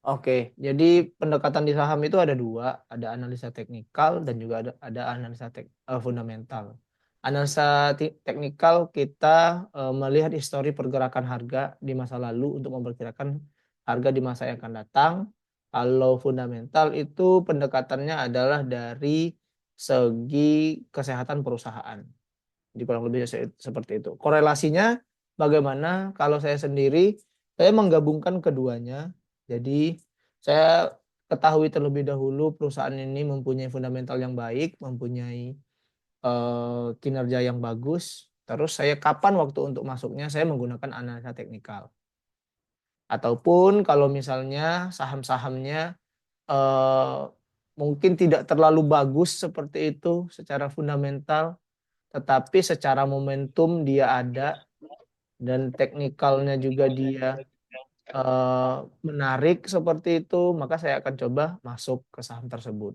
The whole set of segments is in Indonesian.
Oke, jadi pendekatan di saham itu ada dua, ada analisa teknikal dan juga ada analisa fundamental. Analisa teknikal kita melihat histori pergerakan harga di masa lalu untuk memperkirakan harga di masa yang akan datang. Kalau fundamental itu pendekatannya adalah dari segi kesehatan perusahaan. Jadi kurang lebih seperti itu. Korelasinya bagaimana? Kalau saya sendiri, saya menggabungkan keduanya. Jadi saya ketahui terlebih dahulu perusahaan ini mempunyai fundamental yang baik, mempunyai kinerja yang bagus. Terus saya kapan waktu untuk masuknya, saya menggunakan analisa teknikal. Ataupun kalau misalnya saham-sahamnya eh, mungkin tidak terlalu bagus seperti itu secara fundamental, tetapi secara momentum dia ada dan teknikalnya juga dia menarik seperti itu, maka saya akan coba masuk ke saham tersebut.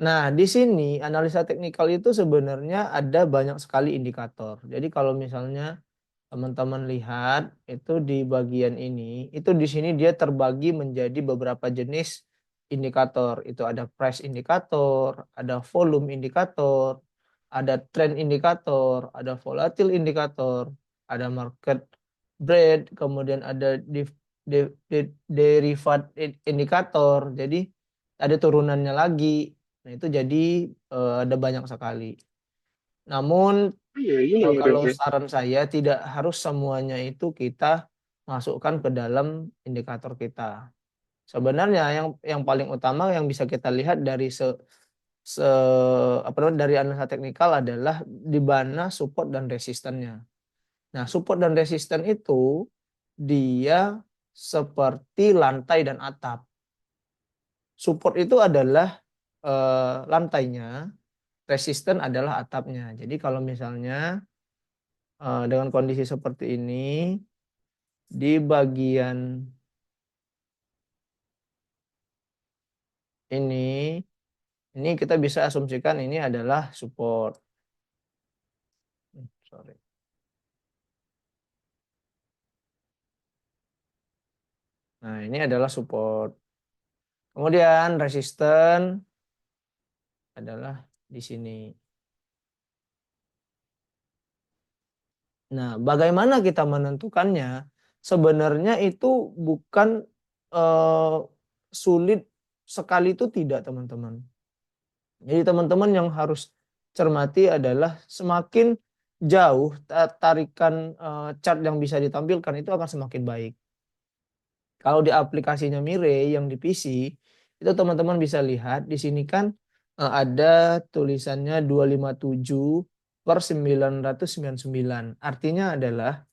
Nah, di sini analisa teknikal itu sebenarnya ada banyak sekali indikator. Jadi kalau misalnya teman-teman lihat itu di bagian ini, itu di sini dia terbagi menjadi beberapa jenis indikator. Itu ada price indikator, ada volume indikator, ada trend indikator, ada volatile indikator, ada market breadth, kemudian ada derivat indikator. Jadi ada turunannya lagi. Nah, itu jadi ada banyak sekali. Namun Iya, iya, kalau iya. saran saya tidak harus semuanya itu kita masukkan ke dalam indikator kita. Sebenarnya yang paling utama yang bisa kita lihat dari se apa namanya dari analisa teknikal adalah di mana support dan resistennya. Nah, support dan resisten itu dia seperti lantai dan atap. Support itu adalah lantainya, resisten adalah atapnya. Jadi kalau misalnya dengan kondisi seperti ini di bagian ini kita bisa asumsikan ini adalah support. Sorry. Nah, ini adalah support. Kemudian resisten adalah di sini. Nah, bagaimana kita menentukannya? Sebenarnya itu bukan eh, sulit sekali itu tidak, teman-teman. Jadi teman-teman yang harus cermati adalah semakin jauh tarikan chart yang bisa ditampilkan itu akan semakin baik. Kalau di aplikasinya Mire yang di PC, itu teman-teman bisa lihat di sini kan ada tulisannya 257/999. Artinya adalah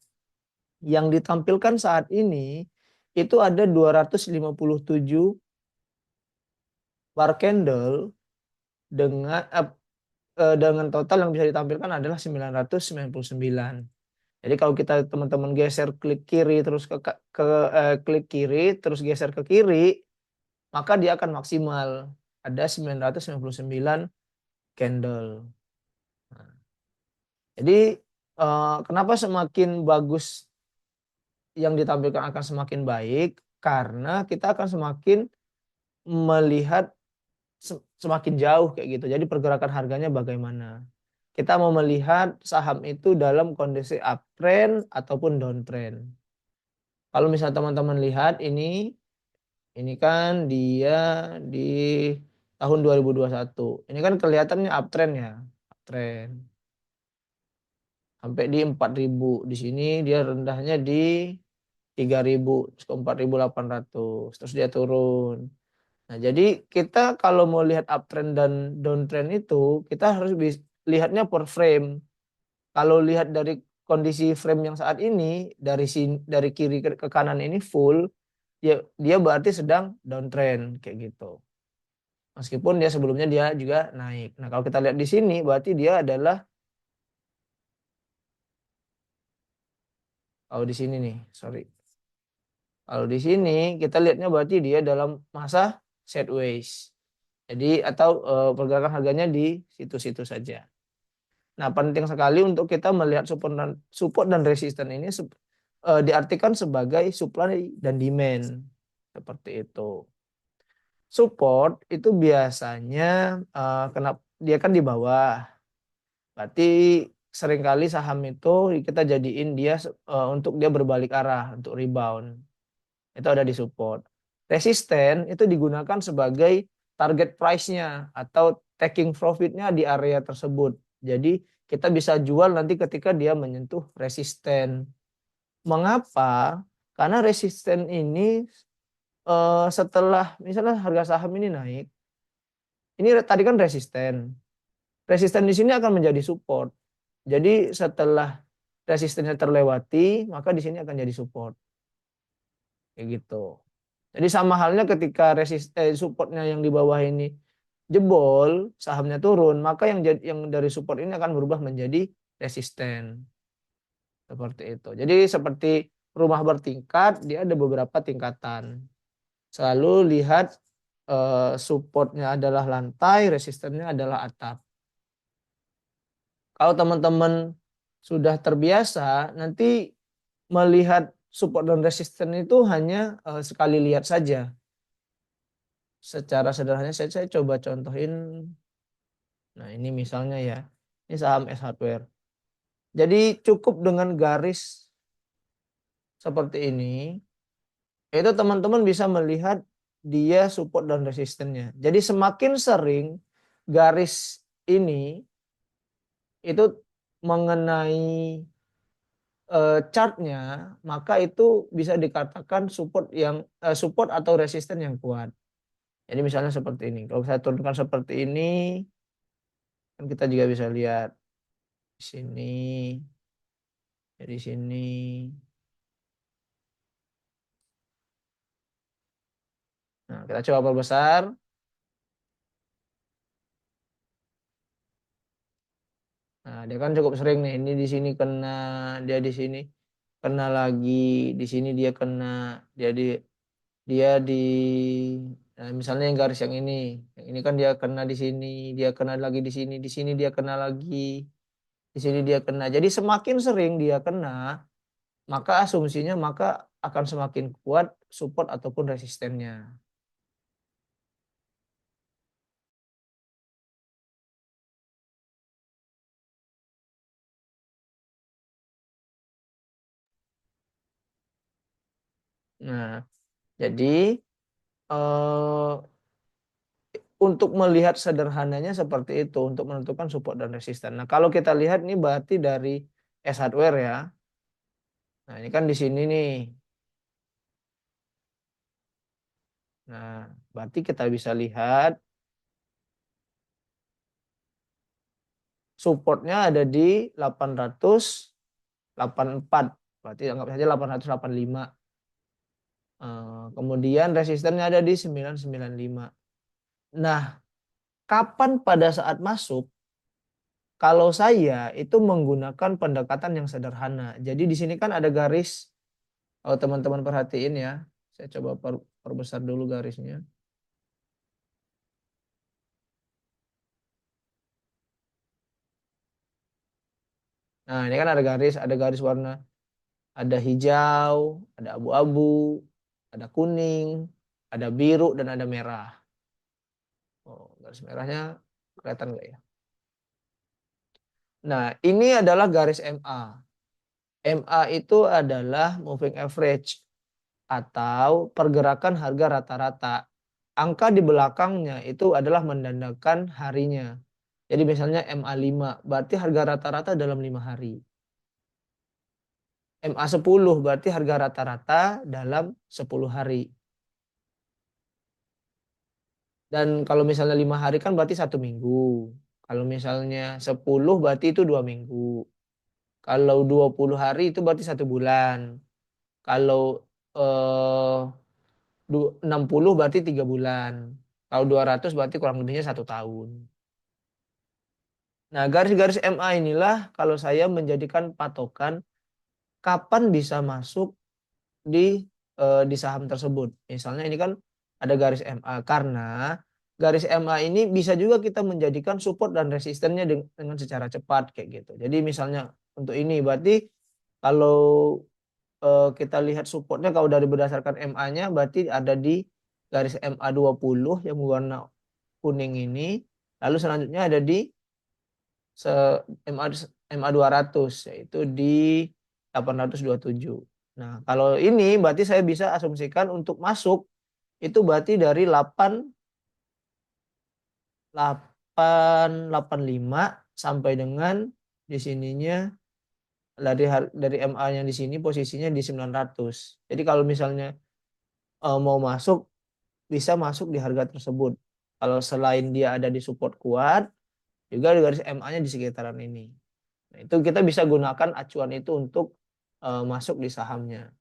yang ditampilkan saat ini itu ada 257 bar candle dengan total yang bisa ditampilkan adalah 999. Jadi kalau kita teman-teman geser klik kiri terus klik kiri terus geser ke kiri, maka dia akan maksimal ada 999 candle. Nah, jadi kenapa semakin bagus yang ditampilkan akan semakin baik karena kita akan semakin melihat semakin jauh kayak gitu. Jadi pergerakan harganya bagaimana. Kita mau melihat saham itu dalam kondisi uptrend ataupun downtrend. Kalau misalnya teman-teman lihat ini kan dia di tahun 2021. Ini kan kelihatannya uptrend ya, uptrend. Sampai di 4.000. Di sini dia rendahnya di 3.000, terus ke 4.800, terus dia turun. Nah, jadi kita kalau mau lihat uptrend dan downtrend itu, kita harus lihatnya per frame. Kalau lihat dari kondisi frame yang saat ini, dari kiri ke kanan ini full, dia berarti sedang downtrend kayak gitu. Meskipun dia sebelumnya dia juga naik. Nah, kalau kita lihat di sini berarti dia adalah kalau di sini nih, sorry. Kalau di sini kita lihatnya berarti dia dalam masa sideways. Jadi atau pergerakan harganya di situ-situ saja. Nah, penting sekali untuk kita melihat support dan resisten ini diartikan sebagai supply dan demand seperti itu. Support itu biasanya kenapa dia kan di bawah. Berarti seringkali saham itu kita jadiin dia untuk dia berbalik arah, untuk rebound. Itu ada di support. Resisten itu digunakan sebagai target price-nya atau taking profit-nya di area tersebut. Jadi kita bisa jual nanti ketika dia menyentuh resisten. Mengapa? Karena resisten ini setelah misalnya harga saham ini naik, ini tadi kan resisten. Resisten di sini akan menjadi support. Jadi setelah resistennya terlewati, maka di sini akan jadi support. Kayak gitu. Jadi sama halnya ketika supportnya yang di bawah ini jebol, sahamnya turun, maka yang dari support ini akan berubah menjadi resisten. Seperti itu. Jadi seperti rumah bertingkat, dia ada beberapa tingkatan. Selalu lihat supportnya adalah lantai, resistennya adalah atap. Kalau teman-teman sudah terbiasa, nanti melihat support dan resisten itu hanya sekali lihat saja. Secara sederhana saya coba contohin. Nah, ini misalnya ya. Ini saham S Hardware. Jadi cukup dengan garis seperti ini, itu teman-teman bisa melihat dia support dan resistennya. Jadi semakin sering garis ini itu mengenai chartnya, maka itu bisa dikatakan support atau resisten yang kuat. Jadi misalnya seperti ini. Kalau saya turunkan seperti ini, kan kita juga bisa lihat di sini, di sini. Nah, kita coba perbesar. Nah, dia kan cukup sering nih. Ini di sini kena, dia di sini kena lagi, di sini dia kena, dia di nah, misalnya yang garis yang ini kan dia kena di sini, dia kena lagi di sini dia kena lagi, di sini dia kena. Jadi semakin sering dia kena, maka asumsinya maka akan semakin kuat support ataupun resistennya. Nah, jadi eh, untuk melihat sederhananya seperti itu untuk menentukan support dan resisten. Nah, kalau kita lihat ini berarti dari S hardware ya. Nah, ini kan di sini nih. Nah, berarti kita bisa lihat supportnya ada di 884. Berarti anggap saja 885. Kemudian resistennya ada di 995. Nah, kapan pada saat masuk? Kalau saya itu menggunakan pendekatan yang sederhana. Jadi di sini kan ada garis. Kalau teman-teman perhatiin ya, saya coba perbesar dulu garisnya. Nah, ini kan ada garis warna, ada hijau, ada abu-abu, ada kuning, ada biru dan ada merah. Oh, garis merahnya kelihatan nggak ya? Nah, ini adalah garis MA. MA itu adalah moving average atau pergerakan harga rata-rata. Angka di belakangnya itu adalah menandakan harinya. Jadi misalnya MA5, berarti harga rata-rata dalam 5 hari. MA10 berarti harga rata-rata dalam 10 hari. Dan kalau misalnya 5 hari kan berarti 1 minggu. Kalau misalnya 10 berarti itu 2 minggu. Kalau 20 hari itu berarti 1 bulan. Kalau eh, 60 berarti 3 bulan. Kalau 200 berarti kurang lebihnya 1 tahun. Nah, garis-garis MA inilah kalau saya menjadikan patokan kapan bisa masuk di saham tersebut. Misalnya ini kan ada garis MA karena garis MA ini bisa juga kita menjadikan support dan resistennya dengan secara cepat kayak gitu. Jadi misalnya untuk ini berarti kalau kita lihat supportnya kalau dari berdasarkan MA-nya berarti ada di garis MA 20 yang berwarna kuning ini. Lalu selanjutnya ada di MA MA 200 yaitu di 827. Nah, kalau ini berarti saya bisa asumsikan untuk masuk itu berarti dari 885 sampai dengan di sininya dari MA-nya di sini posisinya di 900. Jadi kalau misalnya mau masuk bisa masuk di harga tersebut. Kalau selain dia ada di support kuat, juga di garis MA-nya di sekitaran ini. Nah, itu kita bisa gunakan acuan itu untuk masuk di sahamnya.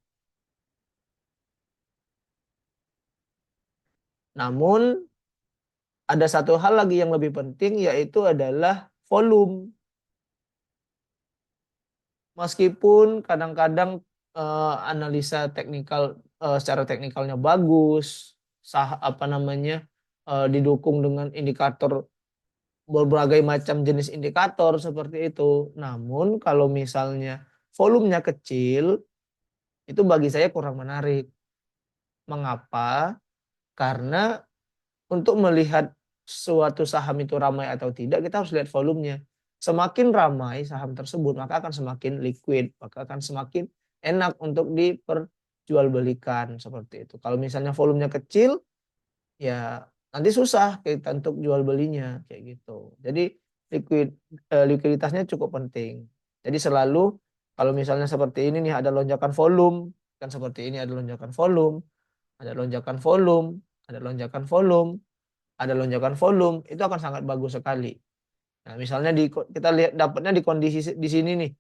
Namun ada satu hal lagi yang lebih penting yaitu adalah volume. Meskipun kadang-kadang analisa teknikal secara teknikalnya bagus, apa namanya didukung dengan indikator berbagai macam jenis indikator seperti itu. Namun kalau misalnya volumenya kecil, itu bagi saya kurang menarik. Mengapa? Karena untuk melihat suatu saham itu ramai atau tidak, kita harus lihat volumenya. Semakin ramai saham tersebut, maka akan semakin liquid, maka akan semakin enak untuk diperjualbelikan seperti itu. Kalau misalnya volumenya kecil, ya nanti susah kita untuk jual belinya kayak gitu. Jadi likuiditasnya cukup penting. Jadi selalu kalau misalnya seperti ini nih ada lonjakan volume, kan seperti ini ada lonjakan volume, ada lonjakan volume, ada lonjakan volume, ada lonjakan volume, itu akan sangat bagus sekali. Nah, misalnya kita lihat dapatnya di kondisi di sini nih.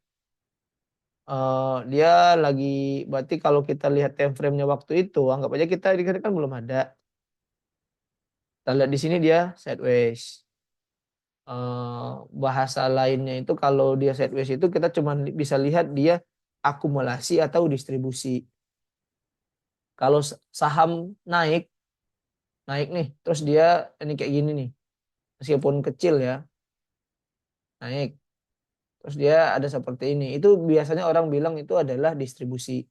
Dia lagi berarti kalau kita lihat time frame-nya waktu itu, anggap aja kita ini kan belum ada. Kita lihat di sini dia sideways. Bahasa lainnya itu kalau dia sideways itu kita cuma bisa lihat dia akumulasi atau distribusi. Kalau saham naik, naik nih, terus dia ini kayak gini nih, meskipun kecil ya, naik. Terus dia ada seperti ini. Itu biasanya orang bilang itu adalah distribusi.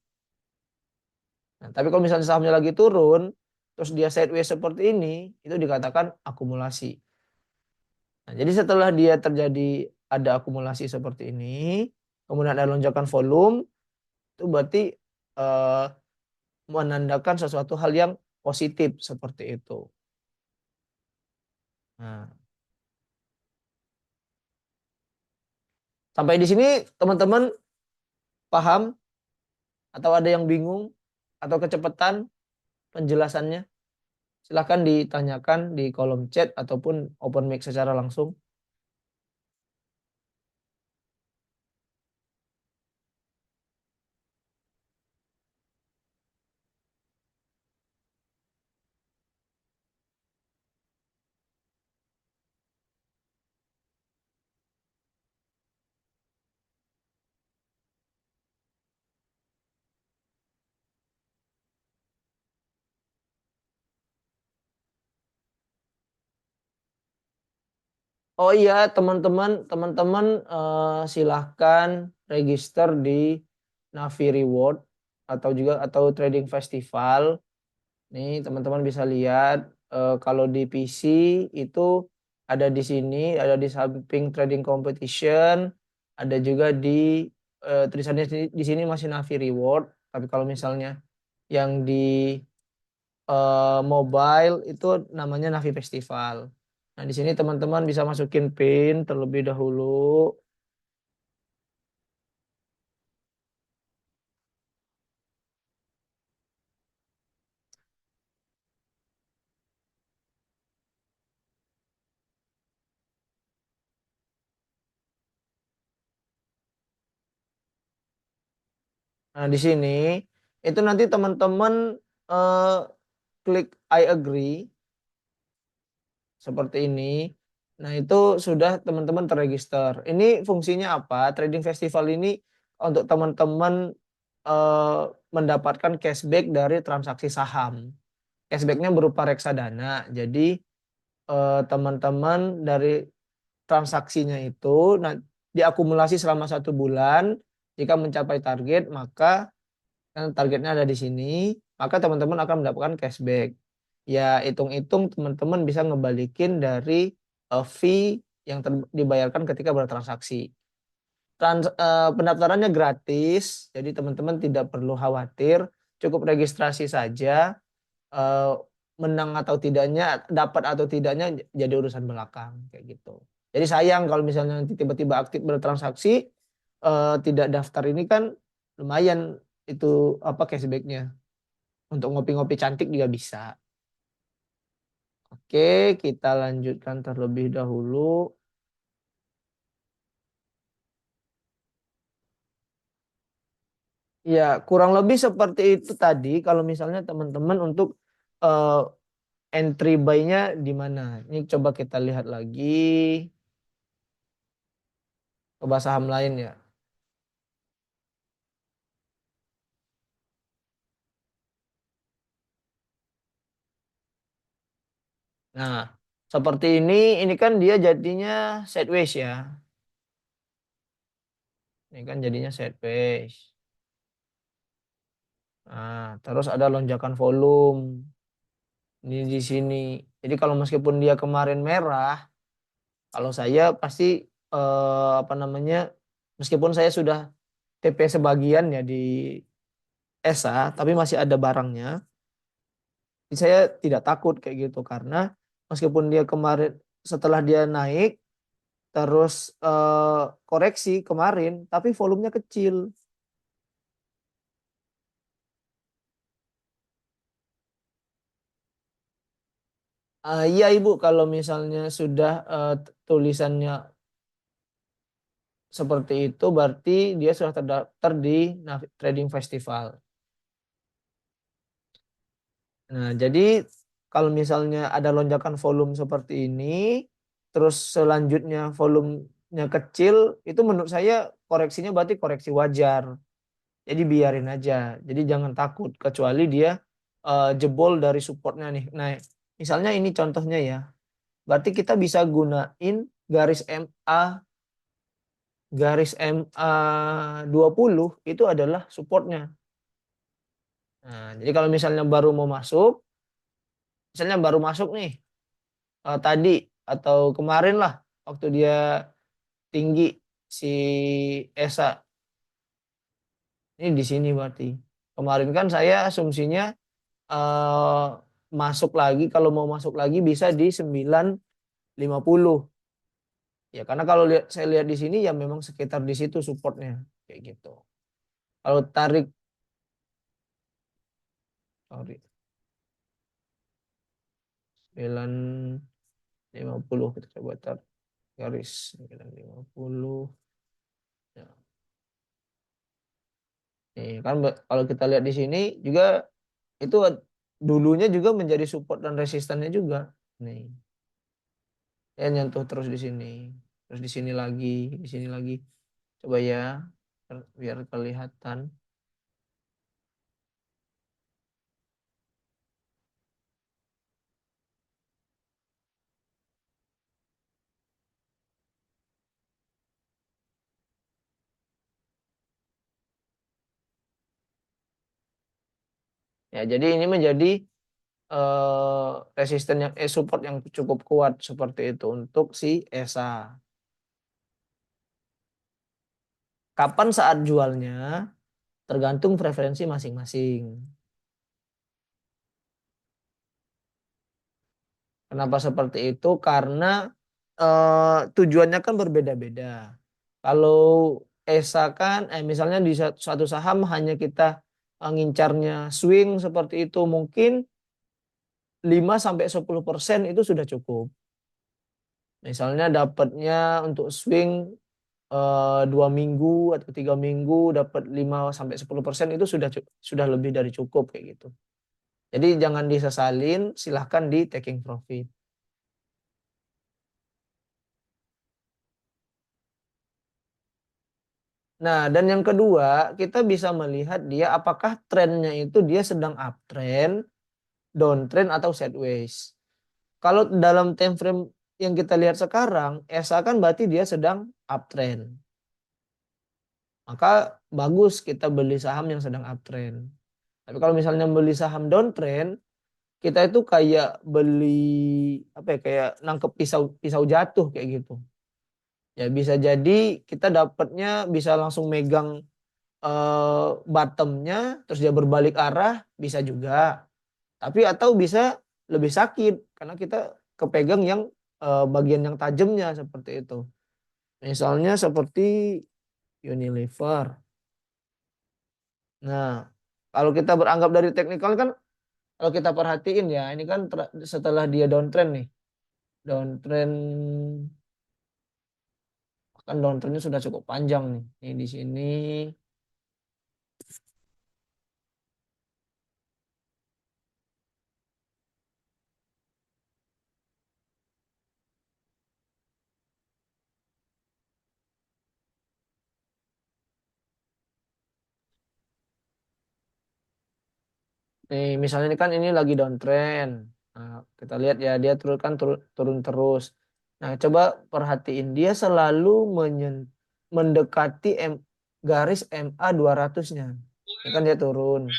Nah, tapi kalau misalnya sahamnya lagi turun, terus dia sideways seperti ini, itu dikatakan akumulasi. Nah, jadi setelah dia terjadi ada akumulasi seperti ini, kemudian ada lonjakan volume, itu berarti eh, menandakan sesuatu hal yang positif seperti itu. Nah, sampai di sini teman-teman paham atau ada yang bingung atau kecepatan penjelasannya? Silahkan ditanyakan di kolom chat ataupun open mic secara langsung. Oh iya, teman-teman silahkan register di Navi Reward atau Trading Festival. Nih teman-teman bisa lihat kalau di PC itu ada di sini, ada di samping Trading Competition, ada juga di tulisannya di sini masih Navi Reward. Tapi kalau misalnya yang di mobile itu namanya Navi Festival. Nah, di sini teman-teman bisa masukin PIN terlebih dahulu. Nah, di sini itu nanti teman-teman eh, klik I agree seperti ini. Nah, itu sudah teman-teman terregister. Ini fungsinya apa? Trading Festival ini untuk teman-teman eh, mendapatkan cashback dari transaksi saham. Cashbacknya berupa reksadana. Jadi teman-teman dari transaksinya itu diakumulasi selama 1 bulan. Jika mencapai target, maka kan targetnya ada di sini, maka teman-teman akan mendapatkan cashback. Ya, hitung-hitung teman-teman bisa ngebalikin dari fee yang dibayarkan ketika bertransaksi. Pendaftarannya gratis, jadi teman-teman tidak perlu khawatir, cukup registrasi saja. eh, Menang atau tidaknya, dapat atau tidaknya jadi urusan belakang kayak gitu. Jadi sayang kalau misalnya nanti tiba-tiba aktif bertransaksi, tidak daftar ini kan lumayan itu apa cashbacknya. Untuk ngopi-ngopi cantik juga bisa. Oke, kita lanjutkan terlebih dahulu. Ya, kurang lebih seperti itu tadi. Kalau misalnya teman-teman untuk eh, entry buy-nya di mana? Ini coba kita lihat lagi. Coba saham lain ya. Nah, seperti ini kan dia jadinya sideways ya. Ini kan jadinya sideways. Nah, terus ada lonjakan volume. Ini di sini. Jadi kalau meskipun dia kemarin merah, kalau saya pasti apa namanya, meskipun saya sudah TP sebagian ya di ESA, tapi masih ada barangnya. Saya tidak takut kayak gitu karena meskipun dia kemarin setelah dia naik terus koreksi kemarin, tapi volumenya kecil. Iya Ibu, kalau misalnya sudah tulisannya seperti itu, berarti dia sudah terdaftar di Trading Festival. Nah, jadi kalau misalnya ada lonjakan volume seperti ini, terus selanjutnya volumenya kecil, itu menurut saya koreksinya berarti koreksi wajar. Jadi biarin aja. Jadi jangan takut, kecuali dia jebol dari supportnya nih. Nah, misalnya ini contohnya ya. Berarti kita bisa gunain garis MA MA 20 itu adalah supportnya. Nah, jadi kalau misalnya baru mau masuk, misalnya baru masuk nih tadi atau kemarin lah waktu dia tinggi si ESA ini di sini berarti. Kemarin kan saya asumsinya eh, masuk lagi kalau mau masuk lagi bisa di 9.50. Ya karena kalau saya lihat di sini ya memang sekitar di situ supportnya kayak gitu. Kalau tarik sorry 9.50 kita coba tarik garis 9.50. Ya. Nih, kan kalau kita lihat di sini juga itu dulunya juga menjadi support dan resistannya juga. Nih, ya nyentuh terus di sini. Terus di sini lagi, di sini lagi. Coba ya biar kelihatan. Ya, jadi ini menjadi resisten yang support yang cukup kuat seperti itu untuk si ESA. Kapan saat jualnya? Tergantung preferensi masing-masing. Kenapa seperti itu? Karena tujuannya kan berbeda-beda. Kalau ESA kan, misalnya di suatu saham hanya kita ngincarnya swing seperti itu, mungkin 5-10% itu sudah cukup. Misalnya dapatnya untuk swing 2 minggu atau 3 minggu dapat 5-10% itu sudah lebih dari cukup kayak gitu. Jadi jangan disesalin, silahkan di taking profit. Nah, dan yang kedua, kita bisa melihat dia apakah trennya itu dia sedang uptrend, downtrend atau sideways. Kalau dalam time frame yang kita lihat sekarang, ESA kan berarti dia sedang uptrend. Maka bagus kita beli saham yang sedang uptrend. Tapi kalau misalnya beli saham downtrend, kita itu kayak beli apa ya, kayak nangkep pisau pisau jatuh kayak gitu. Ya bisa jadi kita dapatnya bisa langsung megang bottomnya, terus dia berbalik arah, bisa juga. Tapi atau bisa lebih sakit karena kita kepegang yang bagian yang tajamnya seperti itu. Misalnya seperti Unilever. Nah, kalau kita beranggap dari teknikal kan, kalau kita perhatiin ya, ini kan setelah dia downtrend nih, downtrend kan downtrendnya sudah cukup panjang nih. Ini di sini. Nih, misalnya ini kan ini lagi downtrend. Nah, kita lihat ya dia turun kan turun terus. Nah, coba perhatiin dia selalu mendekati garis MA 200-nya. Ini kan dia turun.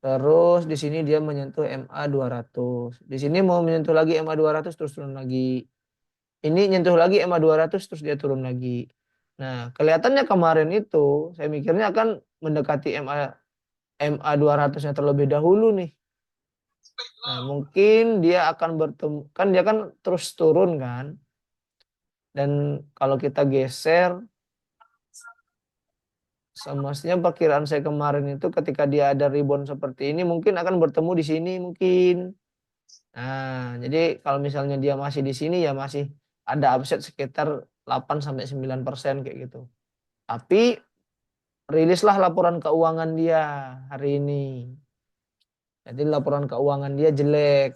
Terus di sini dia menyentuh MA 200. Di sini mau menyentuh lagi MA 200 terus turun lagi. Ini nyentuh lagi MA 200 terus dia turun lagi. Nah, kelihatannya kemarin itu saya mikirnya akan mendekati MA 200-nya terlebih dahulu nih. Nah, mungkin dia akan bertemu, kan dia kan terus turun kan. Dan kalau kita geser, semestinya perkiraan saya kemarin itu ketika dia ada rebound seperti ini, mungkin akan bertemu di sini mungkin. Nah, jadi kalau misalnya dia masih di sini ya masih ada upside sekitar 8-9% kayak gitu. Tapi rilislah laporan keuangan dia hari ini. Jadi laporan keuangan dia jelek,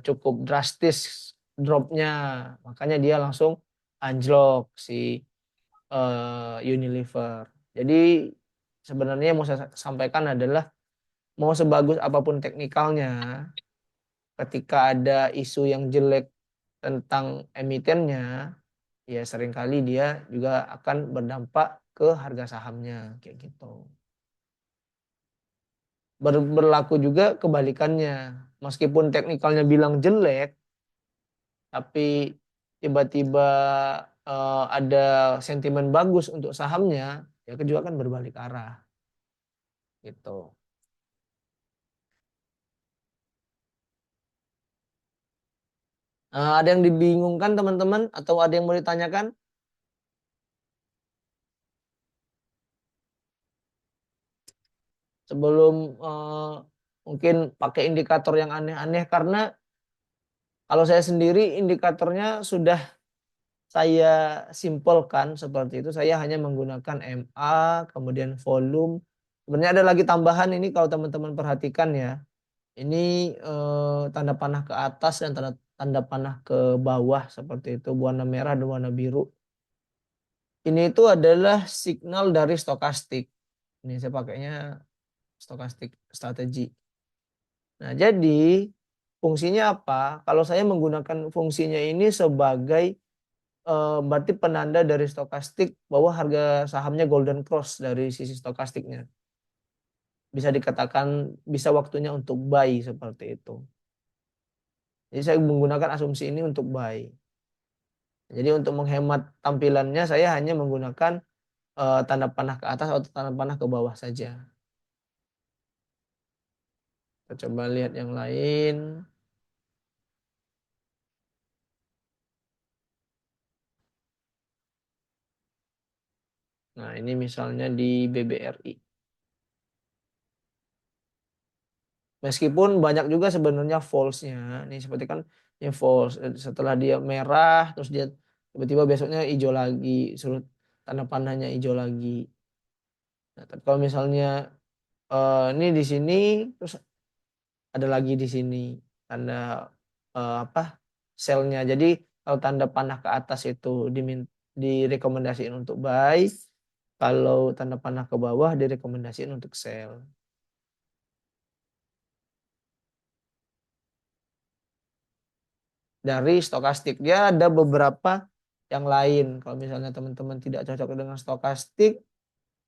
cukup drastis dropnya, makanya dia langsung anjlok si Unilever. Jadi sebenarnya yang mau saya sampaikan adalah mau sebagus apapun teknikalnya, ketika ada isu yang jelek tentang emitennya, ya seringkali dia juga akan berdampak ke harga sahamnya kayak gitu. Berlaku juga kebalikannya. Meskipun teknikalnya bilang jelek, tapi tiba-tiba ada sentimen bagus untuk sahamnya, ya juga kan berbalik arah gitu. Ada yang dibingungkan teman-teman atau ada yang mau ditanyakan sebelum mungkin pakai indikator yang aneh-aneh, karena kalau saya sendiri indikatornya sudah saya simpelkan seperti itu. Saya hanya menggunakan MA, kemudian volume. Sebenarnya ada lagi tambahan ini kalau teman-teman perhatikan ya. Ini tanda panah ke atas dan tanda tanda panah ke bawah seperti itu, warna merah dan warna biru. Ini itu adalah signal dari stokastik. Ini saya pakainya stokastik strategi. Nah, jadi fungsinya apa? Kalau saya menggunakan fungsinya ini sebagai berarti penanda dari stokastik bahwa harga sahamnya golden cross dari sisi stokastiknya. Bisa dikatakan bisa waktunya untuk buy seperti itu. Jadi saya menggunakan asumsi ini untuk buy. Jadi untuk menghemat tampilannya saya hanya menggunakan tanda panah ke atas atau tanda panah ke bawah saja. Kita coba lihat yang lain. Nah, ini misalnya di BBRI. Meskipun banyak juga sebenarnya false-nya. Nih seperti kan ini false. Setelah dia merah, terus dia tiba-tiba besoknya hijau lagi. Surut tanda panahnya hijau lagi. Nah, tapi kalau misalnya ini di sini, terus ada lagi di sini tanda apa selnya. Jadi kalau tanda panah ke atas itu direkomendasiin untuk buy, kalau tanda panah ke bawah direkomendasiin untuk sell. Dari stokastik dia ada beberapa yang lain. Kalau misalnya teman-teman tidak cocok dengan stokastik,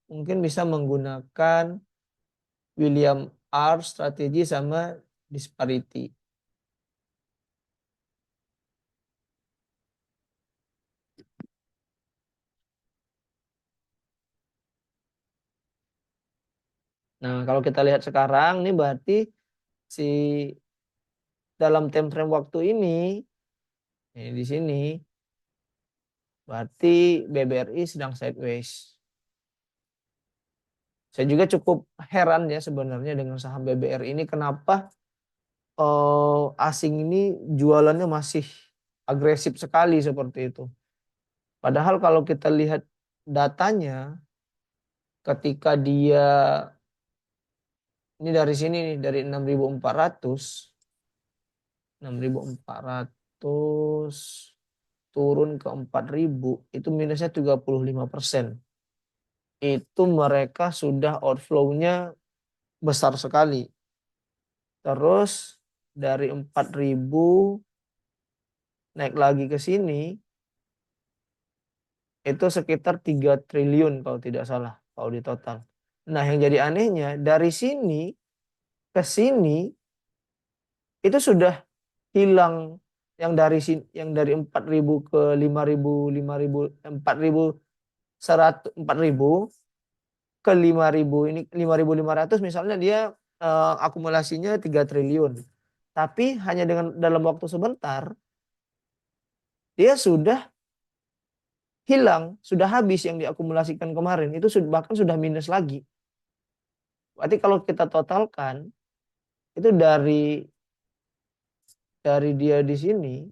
mungkin bisa menggunakan William R strategi sama disparity. Nah, kalau kita lihat sekarang, ini berarti si dalam time frame waktu ini di sini, berarti BBRI sedang sideways. Saya juga cukup heran ya sebenarnya dengan saham BBRI ini, kenapa asing ini jualannya masih agresif sekali seperti itu. Padahal kalau kita lihat datanya, ketika dia ini dari sini nih, dari 6.400 turun ke 4.000, itu minusnya 35%. Itu mereka sudah outflow-nya besar sekali. Terus dari 4.000 naik lagi ke sini, itu sekitar 3 triliun kalau tidak salah, kalau di total. Nah, yang jadi anehnya, dari sini ke sini, itu sudah hilang yang dari 4.000 ke 5.000, 5.000, 4.100, 4.000 ke 5.000, ini 5.500 misalnya, dia akumulasinya 3 triliun. Tapi hanya dengan dalam waktu sebentar dia sudah hilang, sudah habis yang diakumulasikan kemarin. Itu bahkan sudah minus lagi. Berarti kalau kita totalkan, itu dari dia di sini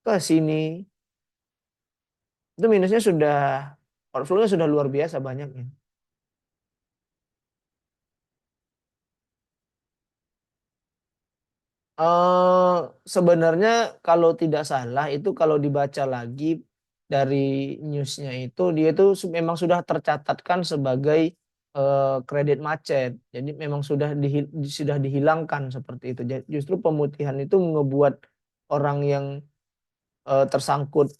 ke sini, itu minusnya sudah, outflow-nya sudah luar biasa banyaknya. eh Sebenarnya kalau tidak salah itu, kalau dibaca lagi dari newsnya itu, dia itu memang sudah tercatatkan sebagai kredit macet. Jadi memang sudah dihilangkan seperti itu. Justru pemutihan itu ngebuat orang yang tersangkut,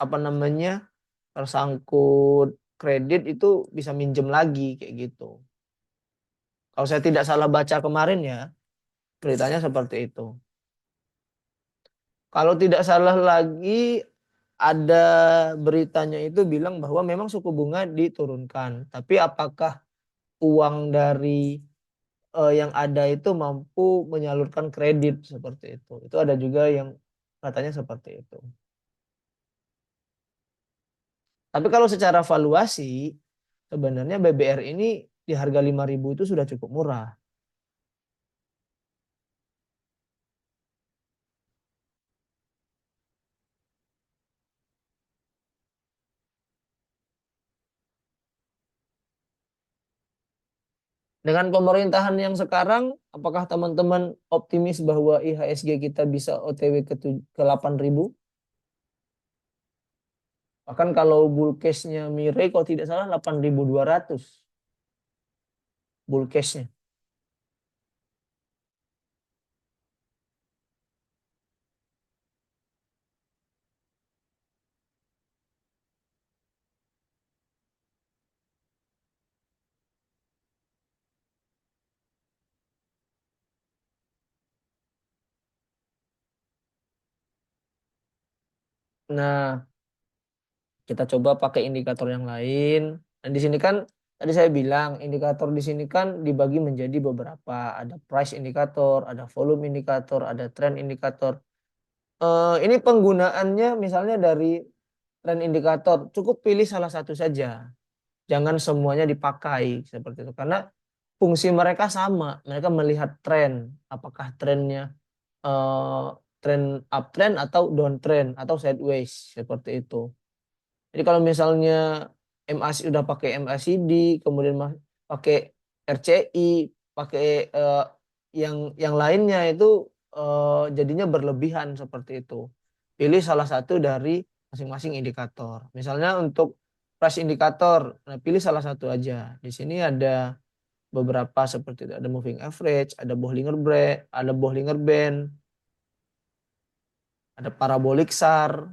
apa namanya, tersangkut kredit itu bisa minjem lagi kayak gitu. Kalau saya tidak salah baca kemarin ya, beritanya seperti itu. Kalau tidak salah lagi, ada beritanya itu bilang bahwa memang suku bunga diturunkan. Tapi apakah uang dari yang ada itu mampu menyalurkan kredit seperti itu? Itu ada juga yang katanya seperti itu. Tapi kalau secara valuasi, sebenarnya BBR ini di harga 5.000 itu sudah cukup murah. Dengan pemerintahan yang sekarang, apakah teman-teman optimis bahwa IHSG kita bisa OTW ke 8.000? Bahkan kalau bull case-nya Mirai kalau tidak salah 8.200 bull case-nya. Nah, kita coba pakai indikator yang lain. Dan di sini kan tadi saya bilang indikator di sini kan dibagi menjadi beberapa. Ada price indikator, ada volume indikator, ada trend indikator. Ini penggunaannya misalnya dari trend indikator, cukup pilih salah satu saja. Jangan semuanya dipakai seperti itu. Karena fungsi mereka sama. Mereka melihat tren. Apakah trennya eh, tren uptrend atau downtrend atau sideways seperti itu. Jadi kalau misalnya MACD udah pakai MACD, kemudian pakai RCI, pakai yang lainnya itu jadinya berlebihan seperti itu. Pilih salah satu dari masing-masing indikator. Misalnya untuk price indikator, nah pilih salah satu aja. Di sini ada beberapa seperti itu. Ada moving average, ada Bollinger Band, ada parabolic SAR.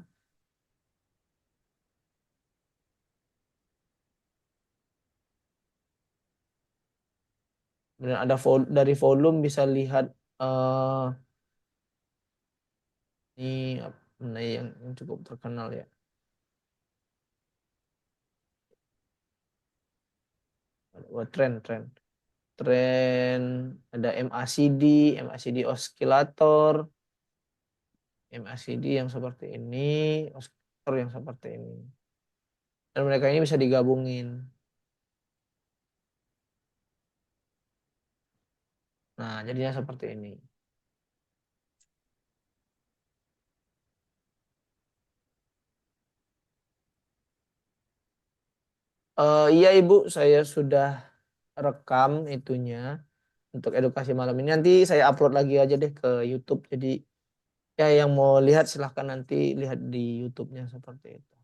Kemudian ada dari volume bisa lihat eh ini mana yang cukup terkenal ya. Wah, tren. Tren ada MACD, MACD oscillator, MACD yang seperti ini, oscillator yang seperti ini. Dan mereka ini bisa digabungin. Nah, jadinya seperti ini. Iya Ibu, saya sudah rekam itunya untuk edukasi malam ini. Nanti saya upload lagi aja deh ke YouTube. Jadi ya yang mau lihat silahkan nanti lihat di YouTube-nya seperti itu.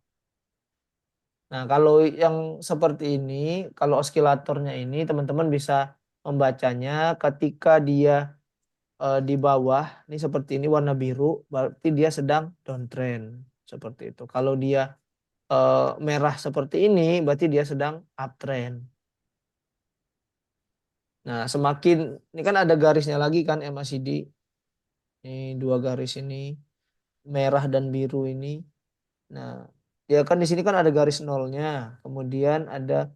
Nah, kalau yang seperti ini, kalau oskilatornya ini teman-teman bisa membacanya ketika dia di bawah, ini seperti ini warna biru, berarti dia sedang downtrend seperti itu. Kalau dia merah seperti ini, berarti dia sedang uptrend. Nah, semakin ini kan ada garisnya lagi kan MACD. Ini dua garis ini merah dan biru ini. Nah, dia kan di sini kan ada garis nolnya, kemudian ada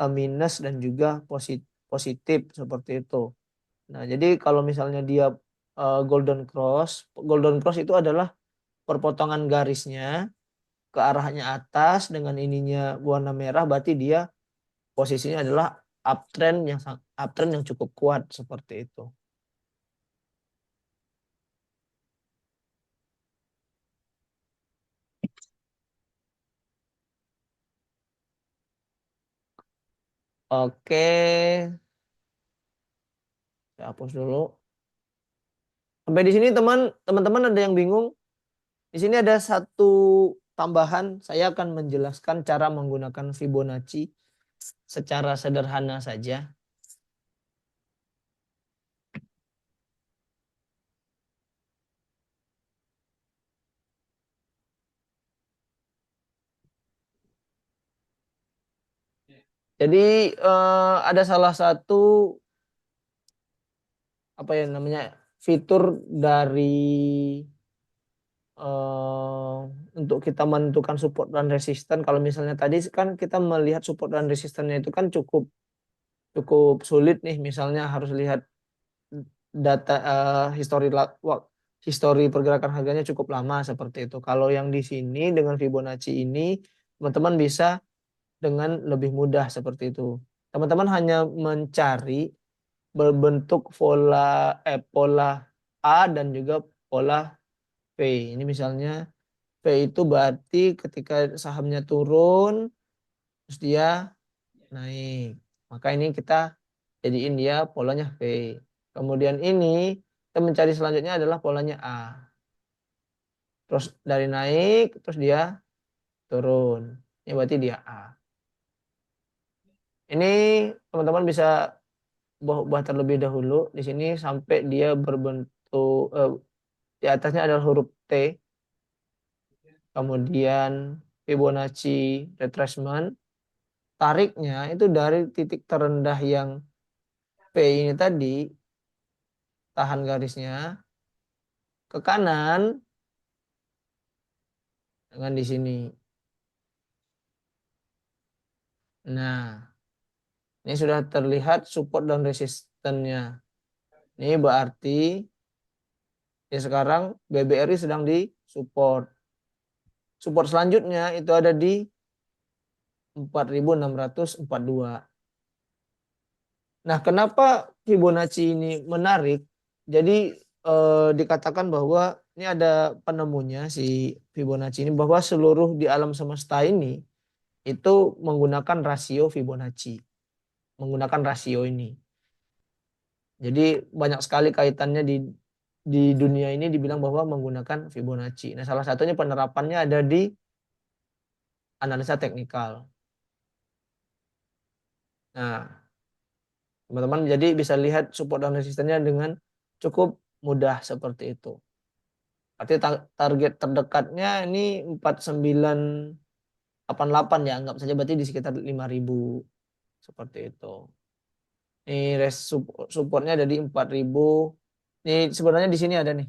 minus dan juga positif seperti itu. Nah, jadi kalau misalnya dia golden cross itu adalah perpotongan garisnya ke arahnya atas dengan ininya warna merah, berarti dia posisinya adalah uptrend yang cukup kuat seperti itu. Oke, saya hapus dulu. Sampai di sini teman-teman ada yang bingung? Di sini ada satu tambahan, saya akan menjelaskan cara menggunakan Fibonacci secara sederhana saja. Jadi ada salah satu apa ya namanya fitur dari eh, untuk kita menentukan support dan resisten. Kalau misalnya tadi kan kita melihat support dan resistennya itu kan cukup cukup sulit nih. Misalnya harus lihat data histori pergerakan harganya cukup lama seperti itu. Kalau yang di sini dengan Fibonacci ini teman-teman bisa dengan lebih mudah seperti itu. Teman-teman hanya mencari berbentuk pola A dan juga pola P. Ini misalnya P itu berarti ketika sahamnya turun terus dia naik. Maka ini kita jadiin dia polanya V. Kemudian ini kita mencari selanjutnya adalah polanya A. Terus dari naik terus dia turun. Ini berarti dia A. Ini teman-teman bisa ubah terlebih dahulu di sini sampai dia berbentuk di atasnya adalah huruf T. Kemudian Fibonacci retracement. Tariknya itu dari titik terendah yang P ini tadi, tahan garisnya ke kanan dengan di sini. Nah, ini sudah terlihat support dan resistennya. Ini berarti ya sekarang BBRI sedang di support. Support selanjutnya itu ada di 4.642. Nah, kenapa Fibonacci ini menarik? Jadi dikatakan bahwa ini ada penemunya si Fibonacci ini bahwa seluruh di alam semesta ini itu menggunakan rasio Fibonacci, menggunakan rasio ini. Jadi banyak sekali kaitannya di dunia ini dibilang bahwa menggunakan Fibonacci. Nah, salah satunya penerapannya ada di analisa teknikal. Nah, teman-teman jadi bisa lihat support dan resistennya dengan cukup mudah seperti itu. Artinya target terdekatnya ini 4988 ya, anggap saja berarti di sekitar 5.000 seperti itu. Ini supportnya ada di 4.000. Ini sebenarnya di sini ada nih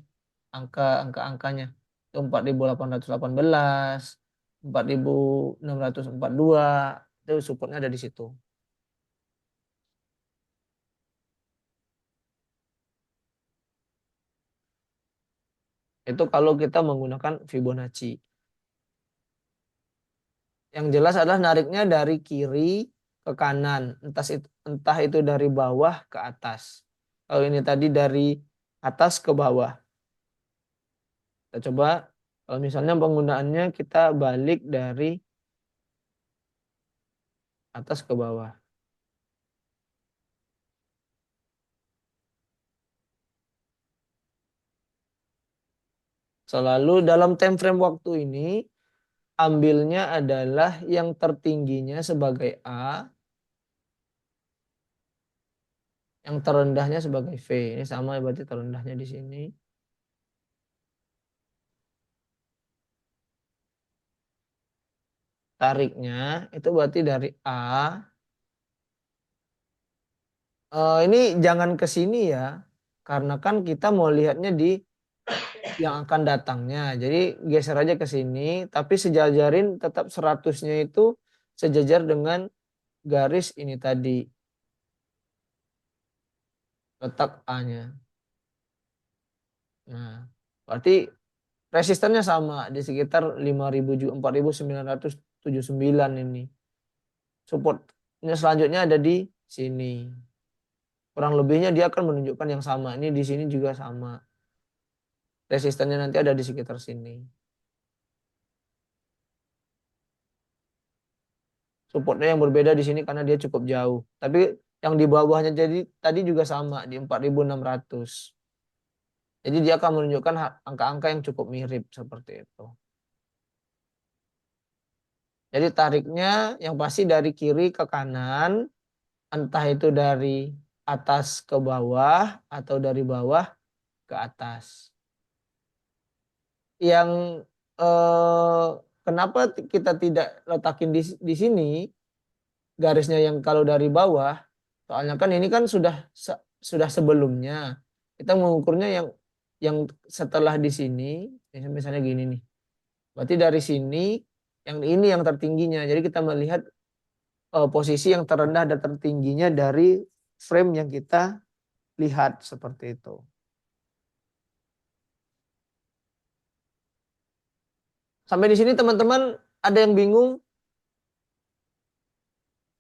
angkanya. Itu 4.818, 4.642. Itu supportnya ada di situ. Itu kalau kita menggunakan Fibonacci. Yang jelas adalah nariknya dari kiri ke kanan, entah itu dari bawah ke atas. Kalau ini tadi dari atas ke bawah. Kita coba kalau misalnya penggunaannya kita balik dari atas ke bawah. Selalu dalam time frame waktu ini ambilnya adalah yang tertingginya sebagai A, yang terendahnya sebagai V. Ini sama berarti terendahnya di sini. Tariknya itu berarti dari A. Ini jangan ke sini ya, karena kan kita mau lihatnya di yang akan datangnya. Jadi geser aja ke sini, tapi sejajarin tetap 100-nya itu sejajar dengan garis ini tadi, letak A-nya. Nah, berarti resistannya sama di sekitar 5.000 4.979 ini. Supportnya selanjutnya ada di sini. Kurang lebihnya dia akan menunjukkan yang sama. Ini di sini juga sama. Resistannya nanti ada di sekitar sini. Supportnya yang berbeda di sini karena dia cukup jauh. Tapi yang di bawahnya jadi tadi juga sama di 4.600. Jadi dia akan menunjukkan angka-angka yang cukup mirip seperti itu. Jadi tariknya yang pasti dari kiri ke kanan, entah itu dari atas ke bawah atau dari bawah ke atas. Yang eh, kenapa kita tidak letakin di sini garisnya yang kalau dari bawah, soalnya kan ini kan sudah sebelumnya. Kita mengukurnya yang setelah di sini, misalnya gini nih. Berarti dari sini yang ini yang tertingginya. Jadi kita melihat posisi yang terendah dan tertingginya dari frame yang kita lihat seperti itu. Sampai di sini teman-teman ada yang bingung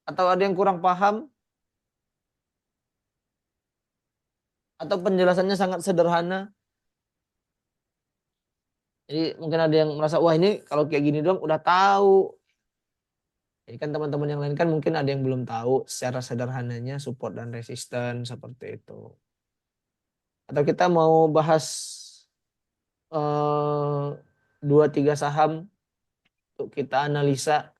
atau ada yang kurang paham atau penjelasannya sangat sederhana. Jadi mungkin ada yang merasa wah ini kalau kayak gini doang udah tahu. Jadi kan teman-teman yang lain kan mungkin ada yang belum tahu secara sederhananya support dan resisten seperti itu. Atau kita mau bahas eh, dua tiga saham untuk kita analisa.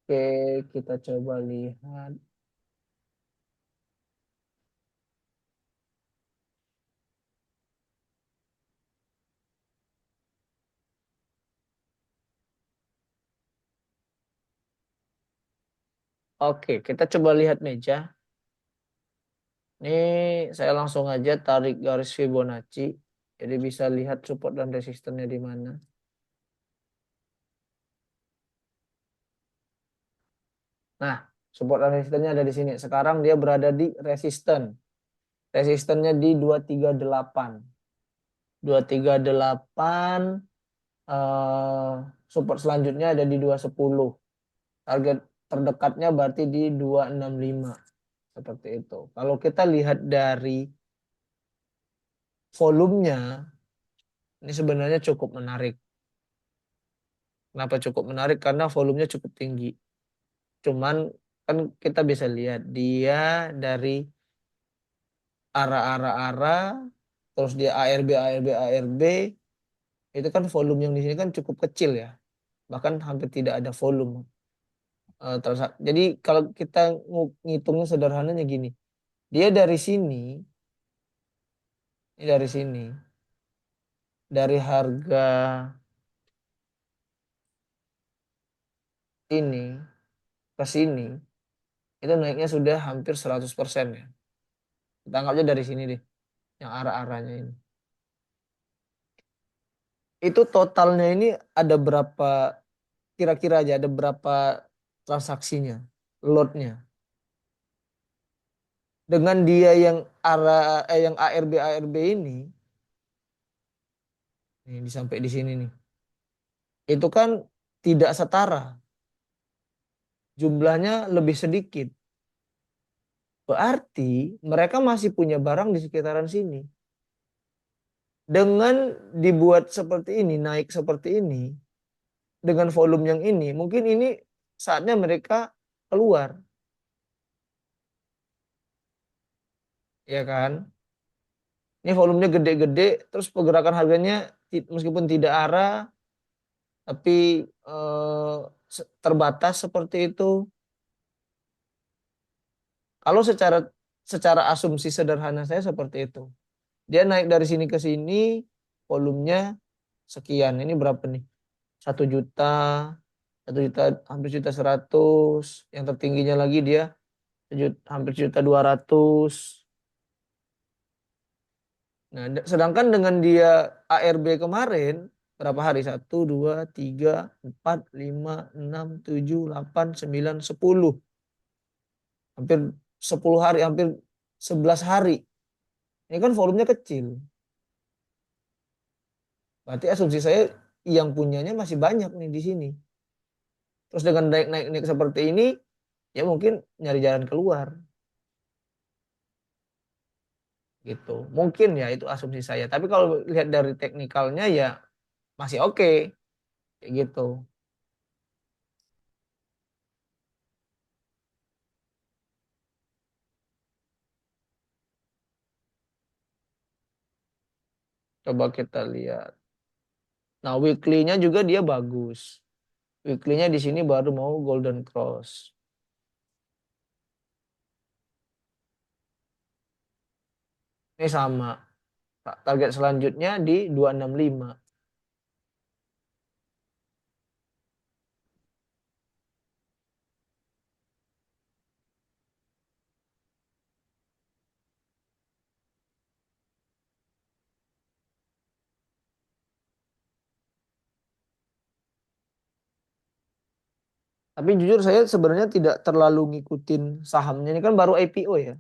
Oke, kita coba lihat. Oke, kita coba lihat meja. Ini saya langsung aja tarik garis Fibonacci. Jadi bisa lihat support dan resistennya di mana. Nah, support dan resistennya ada di sini. Sekarang dia berada di resisten. Resistennya di 238. 238, eh support selanjutnya ada di 210. Target terdekatnya berarti di 265. Seperti itu. Kalau kita lihat dari volumenya, ini sebenarnya cukup menarik. Kenapa cukup menarik? Karena volumenya cukup tinggi. Cuman kan kita bisa lihat dia dari arah-arah-arah, terus dia ARB, ARB, ARB, itu kan volume yang di sini kan cukup kecil ya. Bahkan hampir tidak ada volume. Jadi kalau kita ngitungnya sederhananya gini, dia dari sini, ini dari sini, dari harga ini ke sini, itu naiknya sudah hampir 100% ya. Kita anggapnya dari sini deh, yang arah-arahnya ini. Itu totalnya ini ada berapa, kira-kira aja ada berapa transaksinya, lotnya. Dengan dia yang yang ARB ini, ini sampai di sini nih, itu kan tidak setara, jumlahnya lebih sedikit. Berarti mereka masih punya barang di sekitaran sini. Dengan dibuat seperti ini, naik seperti ini, dengan volume yang ini, mungkin ini saatnya mereka keluar, ya kan? Ini volumenya gede-gede, terus pergerakan harganya meskipun tidak arah, tapi terbatas seperti itu. Kalau secara secara asumsi sederhana saya seperti itu. Dia naik dari sini ke sini, volumenya sekian. Ini berapa nih? 1 juta, 1 juta, hampir 1,100,000. Yang tertingginya lagi dia hampir 1,200,000. Nah, sedangkan dengan dia ARB kemarin, berapa hari? 1, 2, 3, 4, 5, 6, 7, 8, 9, 10. Hampir 10 hari, hampir 11 hari. Ini kan volumenya kecil. Berarti asumsi saya yang punyanya masih banyak nih di sini. Terus dengan naik-naik seperti ini, ya mungkin nyari jalan keluar gitu. Mungkin ya itu asumsi saya. Tapi kalau lihat dari teknikalnya ya masih oke kayak gitu. Coba kita lihat. Nah, weekly-nya juga dia bagus. Weekly-nya di sini baru mau golden cross. Ini sama. Target selanjutnya di 265. Tapi jujur saya sebenarnya tidak terlalu ngikutin sahamnya. Ini kan baru IPO ya.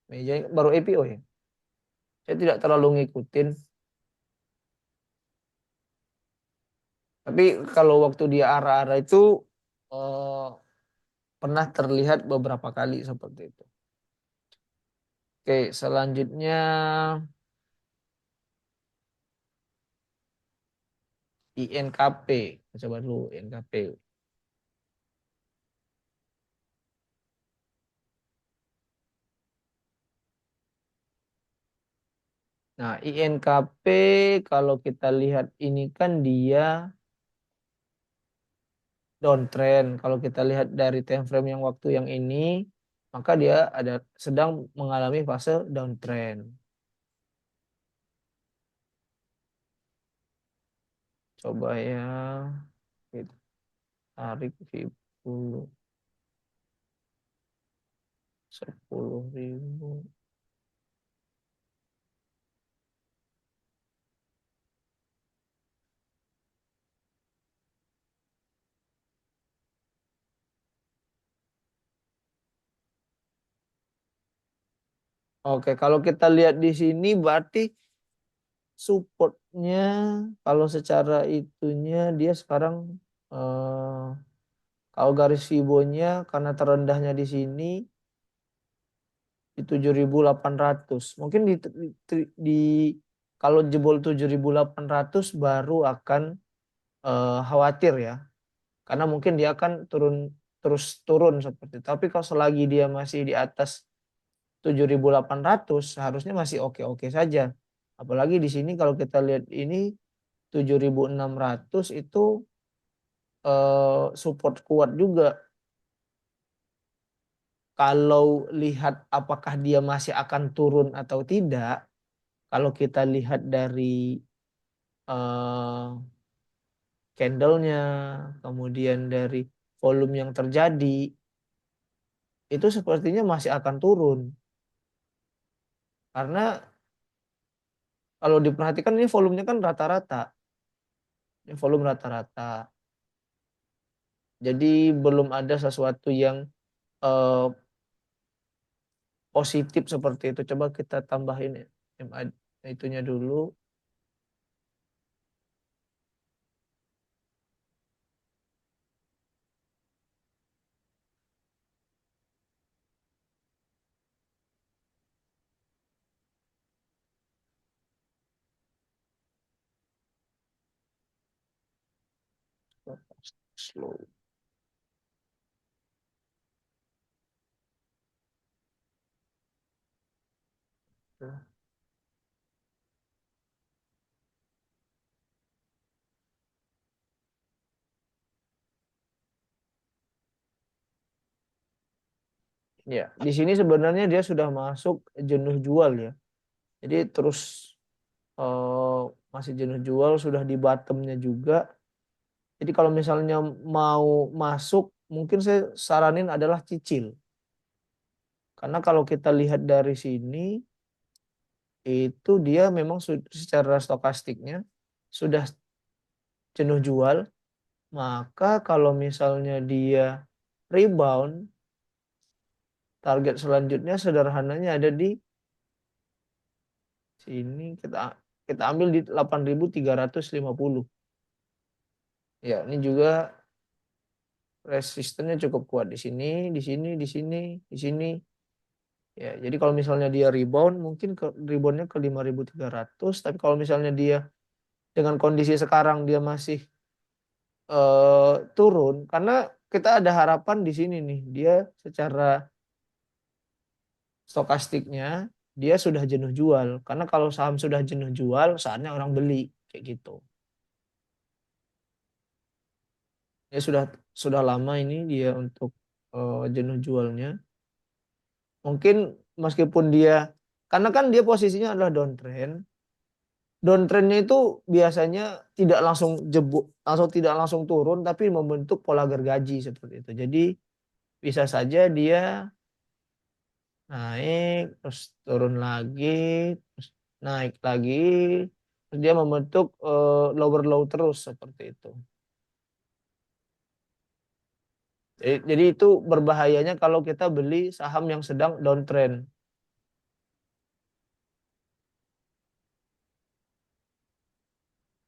Meja baru IPO ya. Saya tidak terlalu ngikutin. Tapi kalau waktu dia arah-arah itu eh, pernah terlihat beberapa kali seperti itu. Oke, selanjutnya INKP. Coba dulu INKP. Nah, INKP kalau kita lihat ini kan dia downtrend. Kalau kita lihat dari time frame yang waktu yang ini, maka dia sedang mengalami fase downtrend. Coba ya, kita tarik 10.000. Oke, kalau kita lihat di sini berarti supportnya kalau secara itunya dia sekarang eh, kalau garis Fibonya karena terendahnya di sini di 7.800. Mungkin kalau jebol 7.800 baru akan khawatir ya. Karena mungkin dia akan terus turun seperti itu. Tapi kalau selagi dia masih di atas 7.800 seharusnya masih oke-oke saja. Apalagi di sini kalau kita lihat ini 7.600 itu support kuat juga. Kalau lihat apakah dia masih akan turun atau tidak, kalau kita lihat dari eh, candlenya, kemudian dari volume yang terjadi, itu sepertinya masih akan turun. Karena kalau diperhatikan ini volumenya kan rata-rata. Ini volume rata-rata. Jadi belum ada sesuatu yang eh, positif seperti itu. Coba kita tambahin MA itunya dulu. Slow. Ya, di sini sebenarnya dia sudah masuk jenuh jual ya. Jadi terus eh, masih jenuh jual, sudah di bottomnya juga. Jadi kalau misalnya mau masuk, mungkin saya saranin adalah cicil. Karena kalau kita lihat dari sini, itu dia memang secara stokastiknya sudah jenuh jual. Maka kalau misalnya dia rebound, target selanjutnya sederhananya ada di sini. Kita ambil di 8.350. Ya, ini juga resistennya cukup kuat di sini, di sini, di sini, di sini. Ya, jadi kalau misalnya dia rebound, mungkin reboundnya ke 5.300. Tapi kalau misalnya dia dengan kondisi sekarang dia masih turun, karena kita ada harapan di sini nih, dia secara stokastiknya dia sudah jenuh jual. Karena kalau saham sudah jenuh jual, saatnya orang beli kayak gitu. Ya sudah lama ini dia untuk jenuh jualnya. Mungkin meskipun dia karena kan dia posisinya adalah downtrend. Downtrendnya itu biasanya tidak langsung jebuk, tidak langsung turun, tapi membentuk pola gergaji seperti itu. Jadi bisa saja dia naik, terus turun lagi, terus naik lagi, terus dia membentuk lower low terus seperti itu. Jadi itu berbahayanya kalau kita beli saham yang sedang downtrend.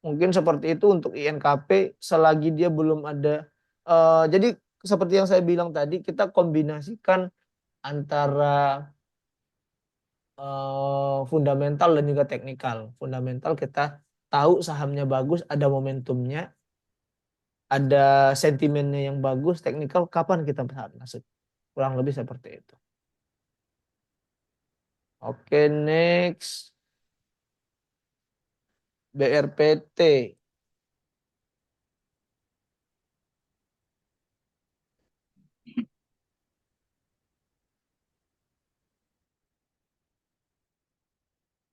Mungkin seperti itu untuk INKP selagi dia belum ada. Jadi seperti yang saya bilang tadi, kita kombinasikan antara fundamental dan juga teknikal. Fundamental kita tahu sahamnya bagus, ada momentumnya, ada sentimennya yang bagus. Teknikal kapan kita bisa masuk? Kurang lebih seperti itu. Oke, next BRPT.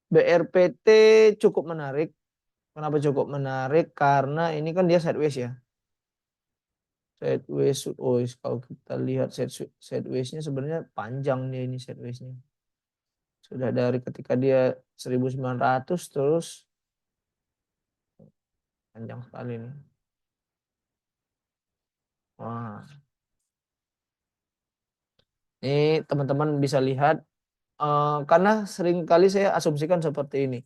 BRPT cukup menarik. Kenapa cukup menarik? Karena ini kan dia sideways ya. Sideways, oh kalau kita lihat sideways-nya sebenarnya panjang dia ini sideways-nya. Sudah dari ketika dia 1.900 terus panjang sekali nih. Wah, ini teman-teman bisa lihat Karena seringkali saya asumsikan seperti ini.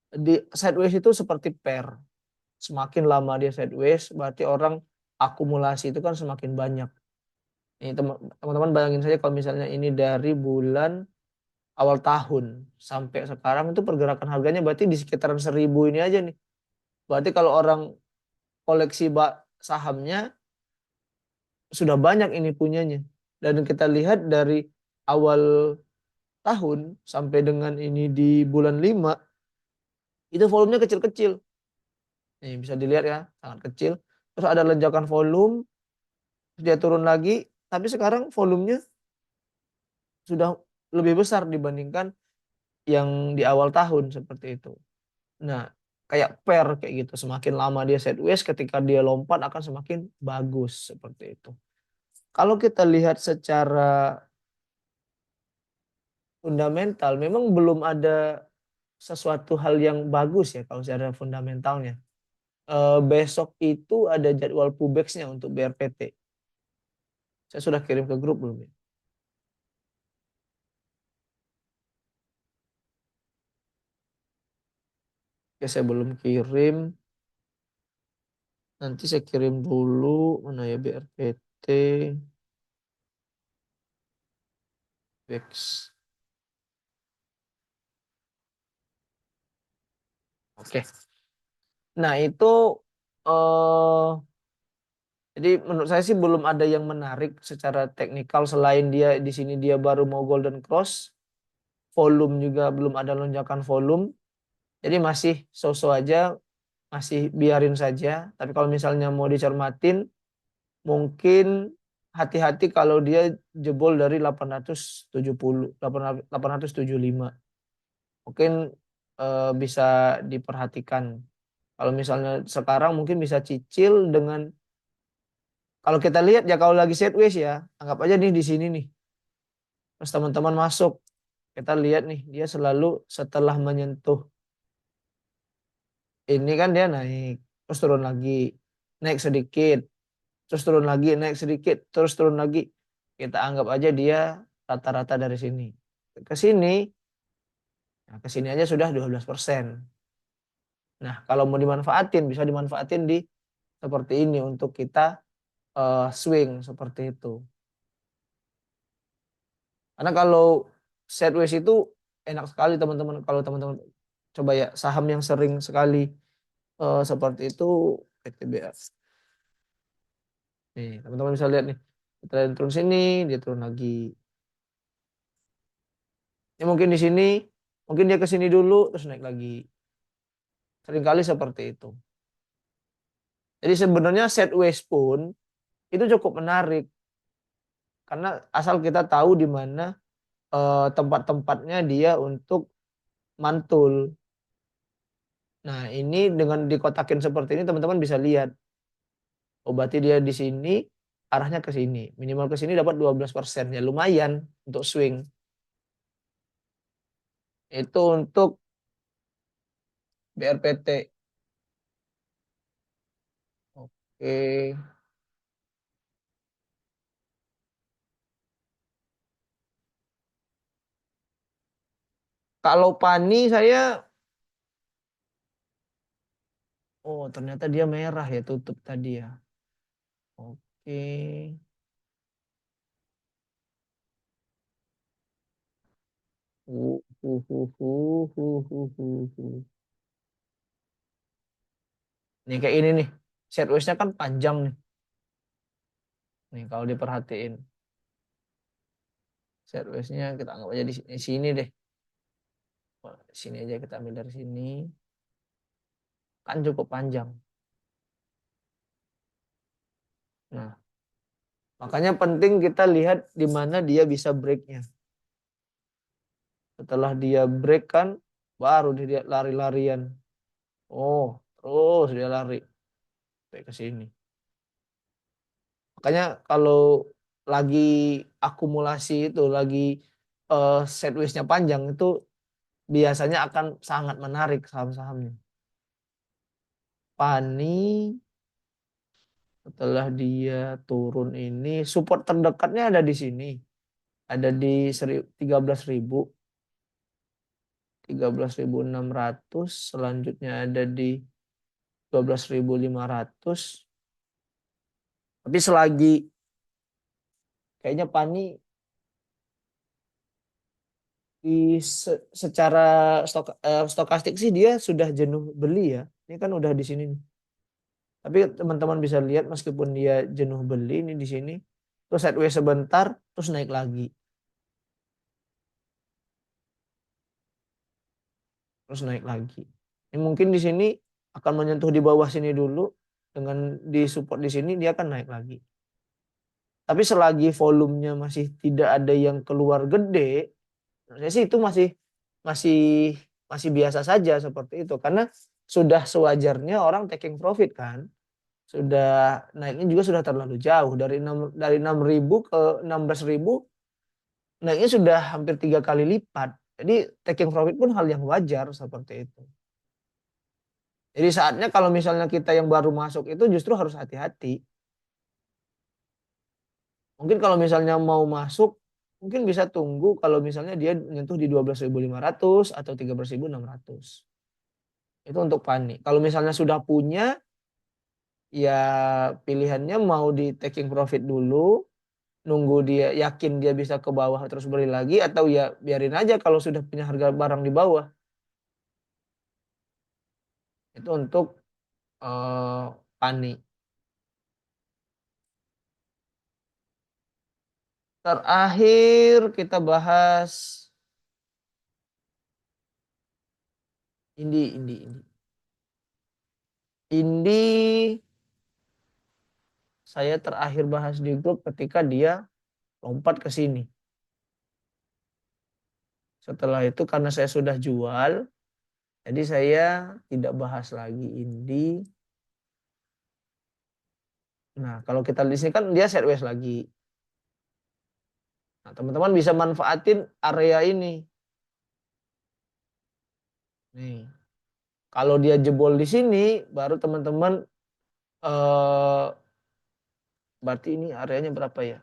Di sideways itu seperti pair. Semakin lama dia sideways, berarti orang akumulasi itu kan semakin banyak. Ini teman-teman bayangin saja kalau misalnya ini dari bulan awal tahun sampai sekarang itu pergerakan harganya berarti di sekitaran 1.000 ini aja nih. Berarti kalau orang koleksi sahamnya sudah banyak ini punyanya. Dan kita lihat dari awal tahun sampai dengan ini di bulan 5 itu volumenya kecil-kecil. Nih bisa dilihat ya, sangat kecil. Terus ada lonjakan volume, dia turun lagi, tapi sekarang volumenya sudah lebih besar dibandingkan yang di awal tahun seperti itu. Nah, kayak pair kayak gitu, semakin lama dia sideways, ketika dia lompat akan semakin bagus seperti itu. Kalau kita lihat secara fundamental, memang belum ada sesuatu hal yang bagus ya kalau secara fundamentalnya. Besok itu ada jadwal pubex-nya untuk BRPT. Saya sudah kirim ke grup belum ya? Oke, saya belum kirim. Nanti saya kirim dulu. Mana ya BRPT? Bex. Oke. Nah itu eh jadi menurut saya sih belum ada yang menarik secara teknikal selain dia di sini dia baru mau golden cross, volume juga belum ada lonjakan volume. Jadi masih so-so aja, masih biarin saja. Tapi kalau misalnya mau dicermatin, mungkin hati-hati kalau dia jebol dari 870, 875. Mungkin bisa diperhatikan. Kalau misalnya sekarang mungkin bisa cicil dengan kalau kita lihat ya kalau lagi sideways ya, anggap aja nih di sini nih. Terus teman-teman masuk, kita lihat nih dia selalu setelah menyentuh ini kan dia naik, terus turun lagi, naik sedikit, terus turun lagi, naik sedikit, terus turun lagi. Kita anggap aja dia rata-rata dari sini. Ke sini, nah ke sini aja sudah 12%. Nah, kalau mau dimanfaatin, bisa dimanfaatin di seperti ini untuk kita swing seperti itu. Karena kalau sideways itu enak sekali teman-teman. Kalau teman-teman coba ya saham yang sering sekali seperti itu PTBA. Nih, teman-teman bisa lihat nih. Kita turun sini, dia turun lagi. Ya mungkin di sini, mungkin dia ke sini dulu terus naik lagi. Seringkali seperti itu. Jadi sebenarnya sideways pun itu cukup menarik karena asal kita tahu di mana tempat-tempatnya dia untuk mantul. Nah, ini dengan dikotakin seperti ini teman-teman bisa lihat. Oh, berarti dia di sini arahnya ke sini. Minimal ke sini dapat 12%. Ya lumayan untuk swing. Itu untuk BRPT. Oke. Kalau Pani saya, oh ternyata dia merah ya tutup tadi ya. Oke. Uh, uh, uh, uh, uh. Nih kayak ini nih. Sideways-nya kan panjang nih. Nih kalau diperhatiin. Sideways-nya kita anggap aja di sini deh. Sini aja kita ambil dari sini. Kan cukup panjang. Nah, makanya penting kita lihat di mana dia bisa breaknya. Setelah dia break kan, baru dia lari-larian. Oh, terus dia lari sampai ke sini. Makanya kalau lagi akumulasi itu, lagi sideways-nya panjang itu biasanya akan sangat menarik saham-sahamnya. Pani setelah dia turun ini support terdekatnya ada di sini. ada di 13.600, selanjutnya ada di 12.500. Tapi selagi kayaknya Pani di secara stokastik sih dia sudah jenuh beli ya. Ini kan udah di sini nih. Tapi teman-teman bisa lihat meskipun dia jenuh beli ini di sini, terus sideways sebentar, terus naik lagi, terus naik lagi. Ini mungkin di sini akan menyentuh di bawah sini dulu, dengan di support di sini dia akan naik lagi. Tapi selagi volumenya masih tidak ada yang keluar gede, saya sih itu masih masih masih biasa saja seperti itu, karena sudah sewajarnya orang taking profit kan. Sudah naiknya juga sudah terlalu jauh dari 6.000 ke 16.000, naiknya sudah hampir 3 kali lipat. Jadi taking profit pun hal yang wajar seperti itu. Jadi saatnya kalau misalnya kita yang baru masuk itu justru harus hati-hati. Mungkin kalau misalnya mau masuk, mungkin bisa tunggu kalau misalnya dia menyentuh di 12.500 atau 13.600. Itu untuk panik. Kalau misalnya sudah punya, ya pilihannya mau di taking profit dulu, nunggu dia yakin dia bisa ke bawah terus beli lagi, atau ya biarin aja kalau sudah punya harga barang di bawah. Itu untuk eh, panik. Terakhir kita bahas Indi. Indi saya terakhir bahas di grup ketika dia lompat ke sini. Setelah itu karena saya sudah jual, jadi saya tidak bahas lagi Indi. Nah, kalau kita di sini kan dia sideways lagi. Nah, teman-teman bisa manfaatin area ini. Nih, kalau dia jebol di sini, baru teman-teman eh berarti ini areanya berapa ya?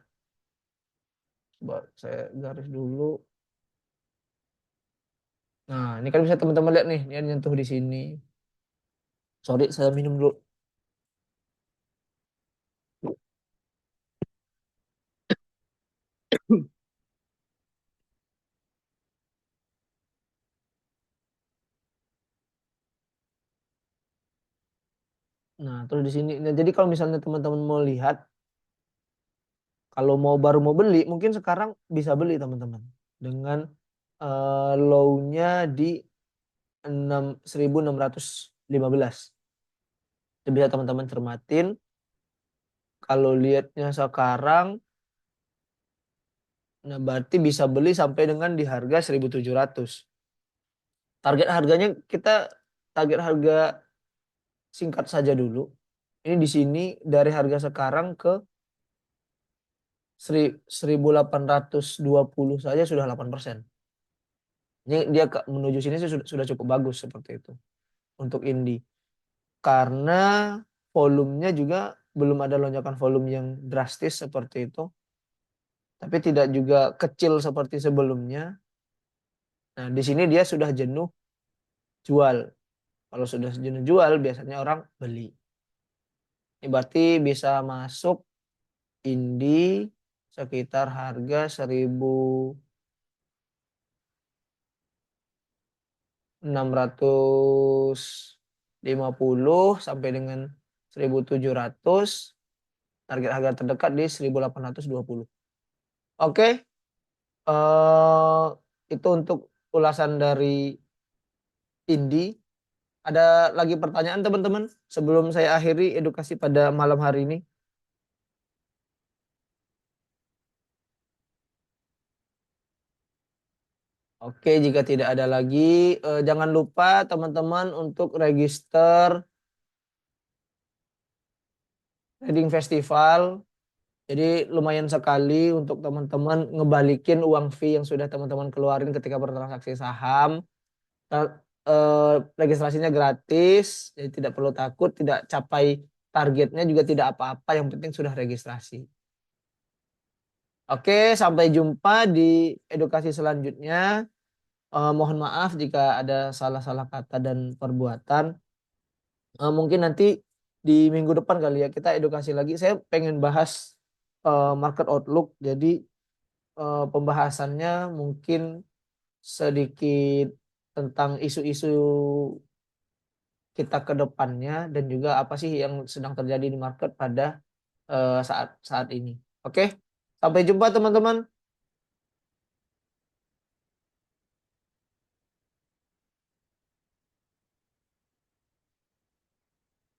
Coba saya garis dulu. Nah, ini kan bisa teman-teman lihat nih, dia nyentuh di sini. Sorry, saya minum dulu. Nah, terus di sini. Nah, jadi kalau misalnya teman-teman mau lihat, kalau baru mau beli, mungkin sekarang bisa beli teman-teman dengan low-nya di 1.615. Itu bisa teman-teman cermatin. Kalau lihatnya sekarang, nah berarti bisa beli sampai dengan di harga 1.700. Target harganya kita target harga singkat saja dulu. Ini di sini dari harga sekarang ke 1.820 saja sudah 8%. Ini dia menuju sini sih sudah cukup bagus seperti itu untuk Indi. Karena volumenya juga belum ada lonjakan volume yang drastis seperti itu. Tapi tidak juga kecil seperti sebelumnya. Nah, di sini dia sudah jenuh jual. Kalau sudah jenuh jual, biasanya orang beli. Ini berarti bisa masuk Indi sekitar harga 1.650 sampai dengan 1.700. Target harga terdekat di 1.820. Oke, itu untuk ulasan dari Indi. Ada lagi pertanyaan teman-teman sebelum saya akhiri edukasi pada malam hari ini? Oke, jika tidak ada lagi, jangan lupa teman-teman untuk register trading festival. Jadi lumayan sekali untuk teman-teman ngebalikin uang fee yang sudah teman-teman keluarin ketika bertransaksi saham. Nah, registrasinya gratis, jadi tidak perlu takut, tidak capai targetnya juga tidak apa-apa, yang penting sudah registrasi. Oke, sampai jumpa di edukasi selanjutnya. Mohon maaf jika ada salah-salah kata dan perbuatan. Mungkin nanti di minggu depan kali ya kita edukasi lagi. Saya pengen bahas market outlook. Jadi pembahasannya mungkin sedikit tentang isu-isu kita ke depannya dan juga apa sih yang sedang terjadi di market pada saat saat ini. Oke, sampai jumpa teman-teman.